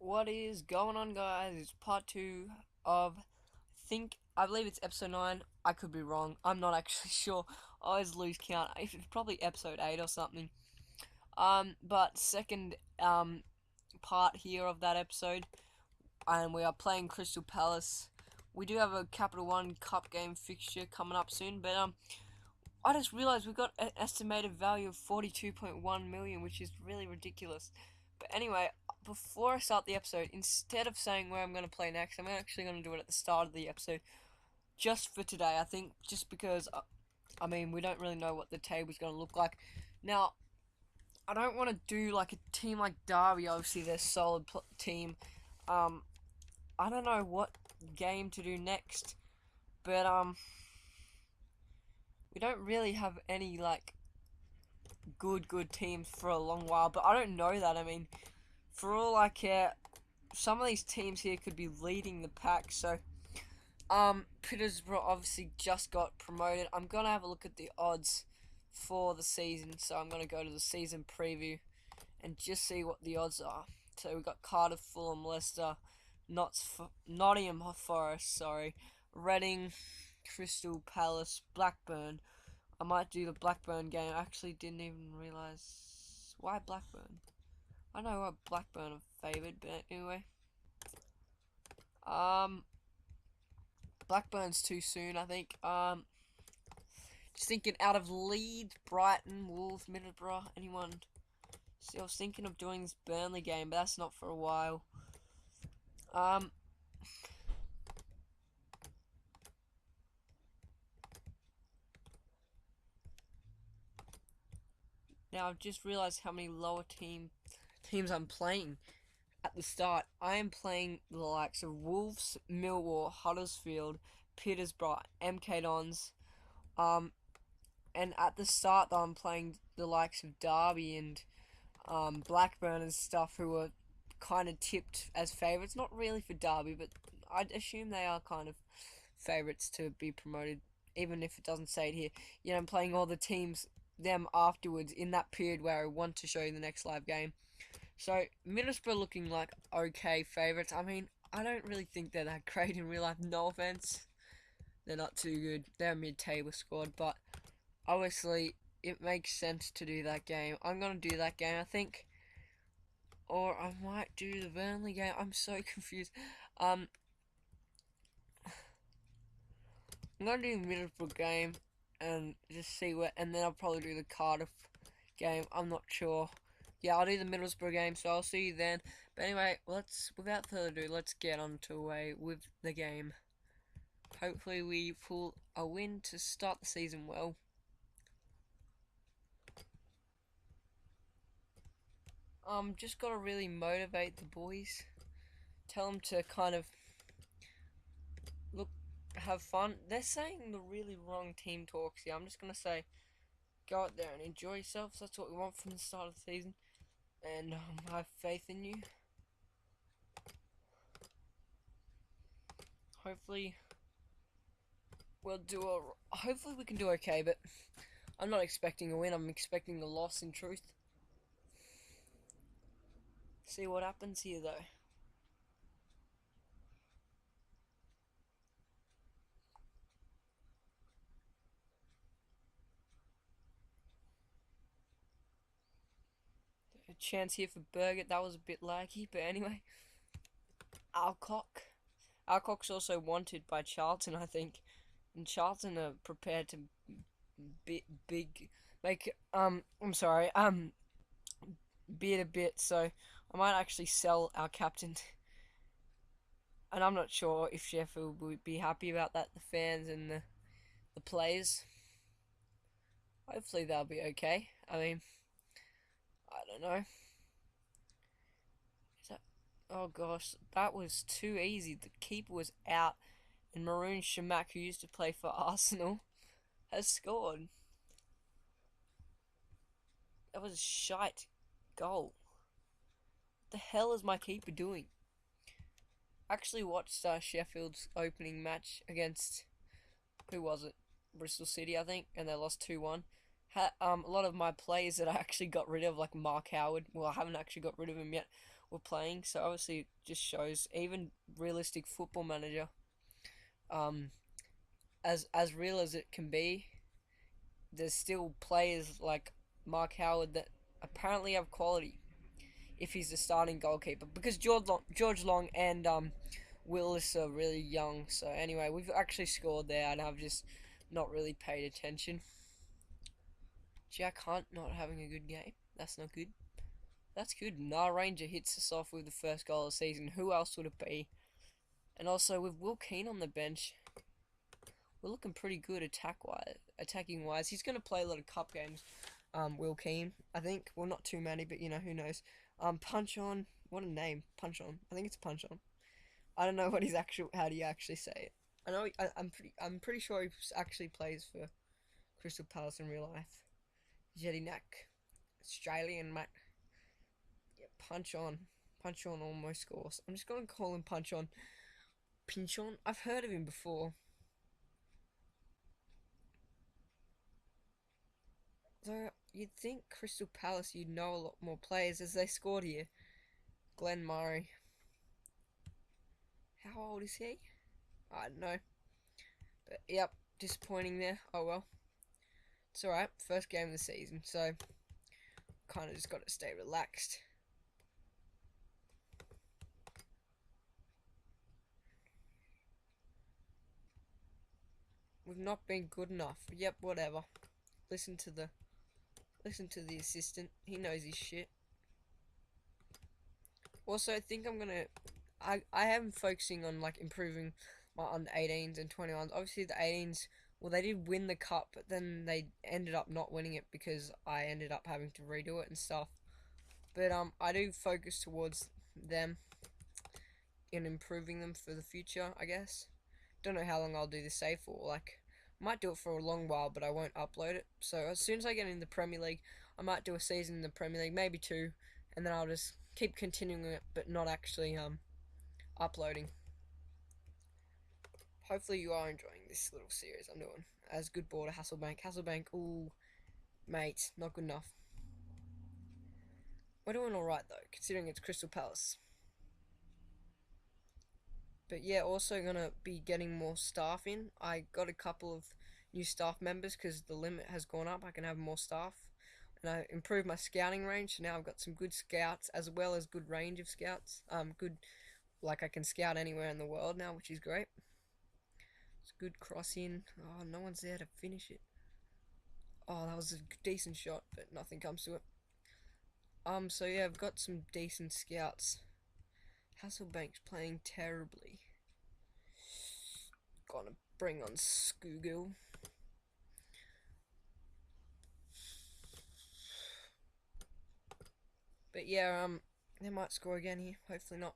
What is going on, guys? It's part 2 of, I believe it's episode 9. I could be wrong. I'm not actually sure. I always lose count. It's probably episode 8 or something. But second, part here of that episode, and we are playing Crystal Palace. We do have a Capital One Cup game fixture coming up soon, but, I just realized we've got an estimated value of 42.1 million, which is really ridiculous. But anyway, before I start the episode, instead of saying where I'm going to play next, I'm actually going to do it at the start of the episode. Just for today, I think, just because, we don't really know what the table's going to look like. Now, I don't want to do like a team like Derby, obviously they're a solid team. I don't know what game to do next, but, we don't really have any, like, good teams for a long while, but I don't know that. I mean, for all I care, some of these teams here could be leading the pack. So, Peterborough obviously just got promoted. I'm gonna have a look at the odds for the season. So I'm gonna go to the season preview and just see what the odds are. So we've got Cardiff, Fulham, Leicester, Nottingham Forest, sorry, Reading, Crystal Palace, Blackburn. I might do the Blackburn game. I actually didn't even realise why Blackburn. I know why Blackburn are favoured, but anyway. Blackburn's too soon, I think. Just thinking out of Leeds, Brighton, Wolves, Middlesbrough, anyone. See, I was thinking of doing this Burnley game, but that's not for a while. Now I've just realised how many lower teams I'm playing at the start. I am playing the likes of Wolves, Millwall, Huddersfield, Peterborough, MK Dons, and at the start though I'm playing the likes of Derby and Blackburn and stuff, who are kind of tipped as favourites. Not really for Derby, but I'd assume they are kind of favourites to be promoted, even if it doesn't say it here. You know, I'm playing all the teams, them afterwards, in that period where I want to show you the next live game. So, Middlesbrough looking like okay favourites. I mean, I don't really think they're that great in real life, no offence. They're not too good. They're a mid-table squad, but obviously it makes sense to do that game. I'm going to do that game, I think. Or I might do the Burnley game. I'm so confused. I'm going to do the Middlesbrough game and just see what, and then I'll probably do the Cardiff game. I'm not sure. Yeah, I'll do the Middlesbrough game, so I'll see you then. But anyway, without further ado, let's get on to away with the game. Hopefully we pull a win to start the season well. Just gotta really motivate the boys. Tell them to kind of have fun. They're saying the really wrong team talks here. I'm just gonna say, go out there and enjoy yourselves. That's what we want from the start of the season. And I have faith in you. Hopefully hopefully we can do okay, but I'm not expecting a win. I'm expecting a loss, in truth. See what happens here, though. A chance here for Burgett. That was a bit laggy, but anyway. Alcock's also wanted by Charlton, I think. And Charlton are prepared to bid a bit, so I might actually sell our captain. And I'm not sure if Sheffield would be happy about that, the fans and the players. Hopefully they'll be okay. I mean, I don't know. Oh gosh, that was too easy. The keeper was out, and Maroon Shamak, who used to play for Arsenal, has scored. That was a shite goal. What the hell is my keeper doing? I actually watched Sheffield's opening match against, who was it? Bristol City, I think, and they lost 2-1. A lot of my players that I actually got rid of, like Mark Howard. Well, I haven't actually got rid of him yet. Were playing, so obviously it just shows even realistic Football Manager, um, as real as it can be, there's still players like Mark Howard that apparently have quality if he's the starting goalkeeper because George Long and Willis are really young. So anyway, we've actually scored there, and I've just not really paid attention. Jack Hunt not having a good game. That's not good. That's good. Nah Ranger hits us off with the first goal of the season. Who else would it be? And also with Will Keane on the bench, we're looking pretty good attacking wise. He's going to play a lot of cup games. Will Keane, I think. Well, not too many, but who knows. Punch On. What a name, Punch On. I think it's Punch On. I don't know what he's actual. How do you actually say it? I know. I'm pretty sure he actually plays for Crystal Palace in real life. Jetty Neck, Australian mate. Yeah, Punch On. Punch On almost scores. I'm just going to call him Punch On. Pinch On. I've heard of him before. So you'd think Crystal Palace, you'd know a lot more players as they scored here. Glenn Murray. How old is he? I don't know. But yep, disappointing there. Oh well. It's alright. First game of the season, so kind of just got to stay relaxed. We've not been good enough. Yep, whatever. Listen to the assistant. He knows his shit. Also, I think I'm gonna. I am focusing on like improving my under 18s and 21s. Obviously, the 18s. Well, they did win the cup, but then they ended up not winning it because I ended up having to redo it and stuff. But I do focus towards them in improving them for the future, I guess. Don't know how long I'll do this save for. Like, might do it for a long while, but I won't upload it. So as soon as I get in the Premier League, I might do a season in the Premier League, maybe two, and then I'll just keep continuing it, but not actually uploading. Hopefully you are enjoying this little series I'm doing. As good ball to Hasselbank. Hasselbank, ooh, mate, not good enough. We're doing alright though, considering it's Crystal Palace. But yeah, also gonna be getting more staff in. I got a couple of new staff members because the limit has gone up. I can have more staff, and I improved my scouting range. So now I've got some good scouts as well as good range of scouts. Good, like I can scout anywhere in the world now, which is great. It's good cross in. Oh, no one's there to finish it. Oh, that was a decent shot, but nothing comes to it. So yeah, I've got some decent scouts. Hasselbank's playing terribly. Gonna bring on Skugel. But yeah, they might score again here. Hopefully not.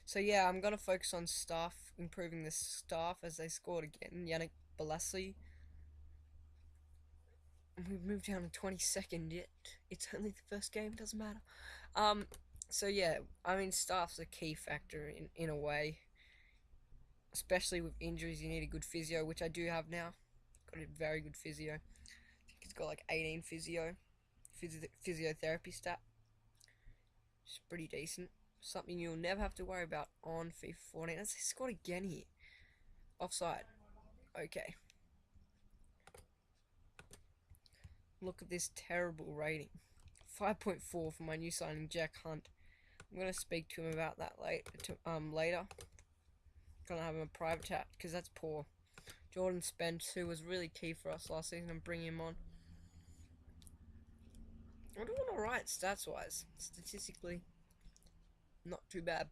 So yeah, I'm gonna focus on staff, improving the staff as they scored again. Yannick Balassi. We've moved down to 22nd yet. It's only the first game, doesn't matter. So yeah, I mean staff's a key factor in a way. Especially with injuries, you need a good physio, which I do have now. Got a very good physio. I think it's got like 18 physiotherapy stat. It's pretty decent. Something you'll never have to worry about on FIFA 14. He scored again here. Offside. Okay. Look at this terrible rating. 5.4 for my new signing, Jack Hunt. I'm gonna speak to him about that later. Gonna have him a private chat because that's poor. Jordan Spence, who was really key for us last season, and bring him on. I'm doing alright stats wise. Statistically, not too bad.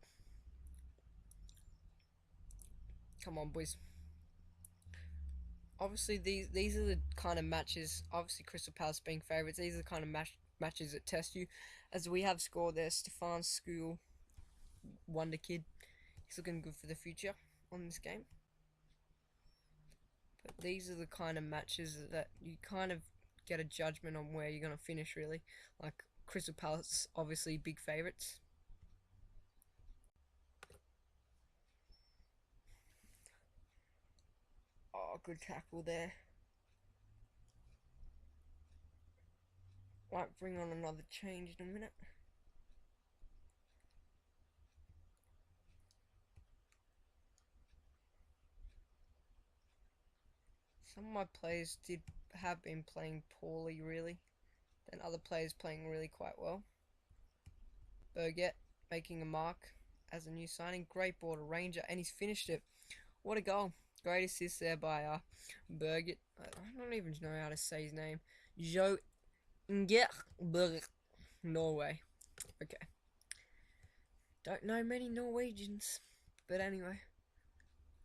Come on, boys. Obviously, these are the kind of matches. Obviously, Crystal Palace being favourites. These are the kind of matches that test you. As we have scored there, Stefan School, wonder kid. He's looking good for the future on this game. But these are the kind of matches that you kind of get a judgment on where you're going to finish, really. Like Crystal Palace, obviously big favourites. Oh, good tackle there. Might bring on another change in a minute. Some of my players have been playing poorly, really, than other players playing really quite well. Burgett making a mark as a new signing. Great ball to Ranger, and he's finished it. What a goal. Great assist there by Burgett. I don't even know how to say his name. Jo Ingeberg, Norway. Okay. Don't know many Norwegians. But anyway.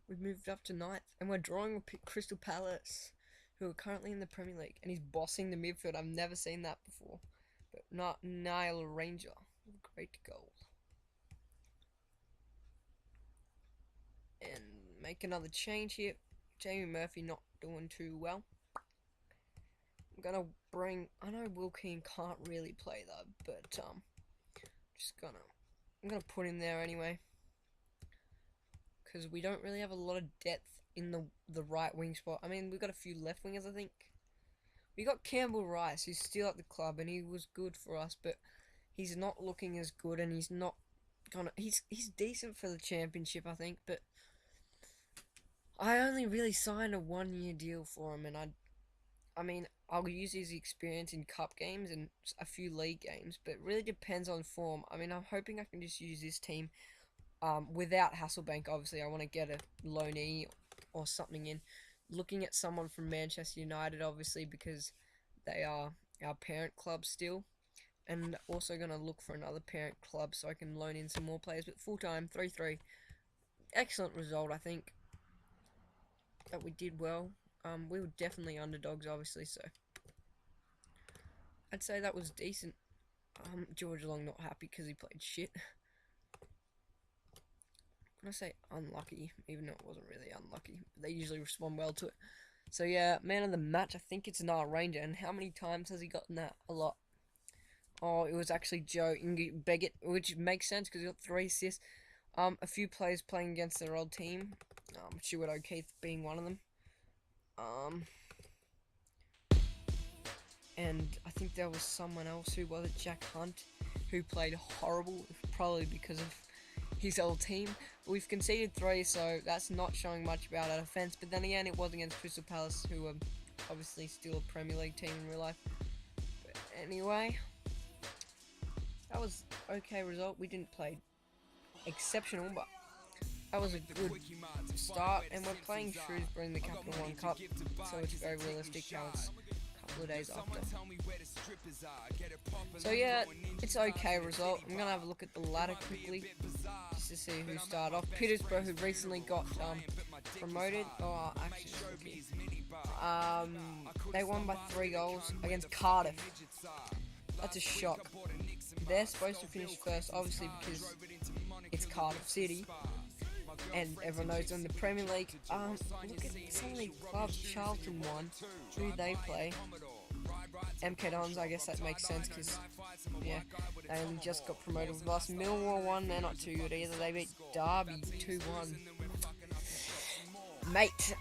We've moved up to 9th, and we're drawing with Crystal Palace, who are currently in the Premier League, and he's bossing the midfield. I've never seen that before. But not Niall Ranger. Great goal. And make another change here. Jamie Murphy not doing too well. I'm gonna bring. I know Will Keane can't really play though, but I'm gonna put him there anyway. Because we don't really have a lot of depth in the right wing spot. I mean, we've got a few left wingers, I think. We got Campbell Rice, who's still at the club, and he was good for us, but he's not looking as good, and he's not gonna. He's decent for the championship, I think, but I only really signed a 1-year deal for him, and I mean, I'll use his experience in cup games and a few league games, but it really depends on form. I mean, I'm hoping I can just use this team. Without Hasselbank, obviously, I want to get a loanee or something in. Looking at someone from Manchester United, obviously, because they are our parent club still. And also going to look for another parent club so I can loan in some more players. But full-time, 3-3. Excellent result, I think. That we did well. We were definitely underdogs, obviously, so I'd say that was decent. George Long not happy because he played shit. I say unlucky, even though it wasn't really unlucky. They usually respond well to it. So yeah, man of the match, I think it's Niall Ranger. And how many times has he gotten that? A lot. Oh, it was actually Joe Ingeberg, which makes sense because he got 3 assists. A few players playing against their old team. Stuart O'Keefe being one of them. And I think there was someone else who was it, Jack Hunt, who played horrible, probably because of his old team. We've conceded 3, so that's not showing much about our defence. But then again, it was against Crystal Palace, who are obviously still a Premier League team in real life. But anyway, that was okay result. We didn't play exceptional, but that was a good start. And we're playing Shrewsbury in the Capital One Cup, so it's very realistic how it's a couple of days after. So yeah, it's okay result. I'm gonna have a look at the ladder quickly just to see who started off. Petersburg, who recently got promoted. Oh, actually, they won by 3 goals against Cardiff. That's a shock. They're supposed to finish first, obviously, because it's Cardiff City, and everyone knows they're in the Premier League. Look at some of the clubs. Charlton won. Who they play? MK Dons, I guess that makes sense because, yeah, they only just got promoted with us. Millwall won, they're not too good either. They beat Derby 2-1. Mate.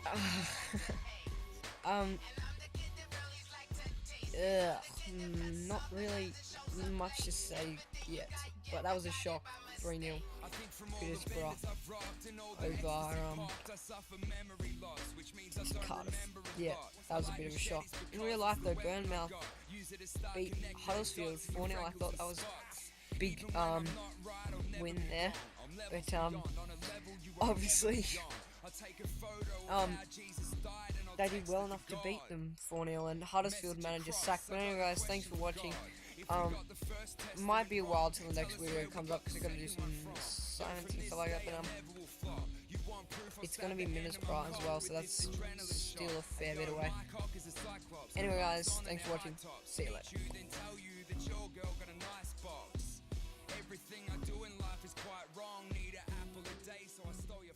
Not really much to say yet, but that was a shock. 3-0. Petersburg over Cardiff. Yeah, that was a bit of a shock. In real life though, Bournemouth beat Huddersfield 4-0. I thought that was a big win there, but obviously they did well enough to beat them 4-0, and Huddersfield manager sacked. But anyway guys, thanks for watching. Might be a while till the next video comes up because I've got to do some silence and stuff like that, but it's going to be Middlesbrough as well, so that's still a fair bit away. Anyway guys, thanks for watching. See you later. Everything I do in life is quite wrong. Need an apple a day, so I stole your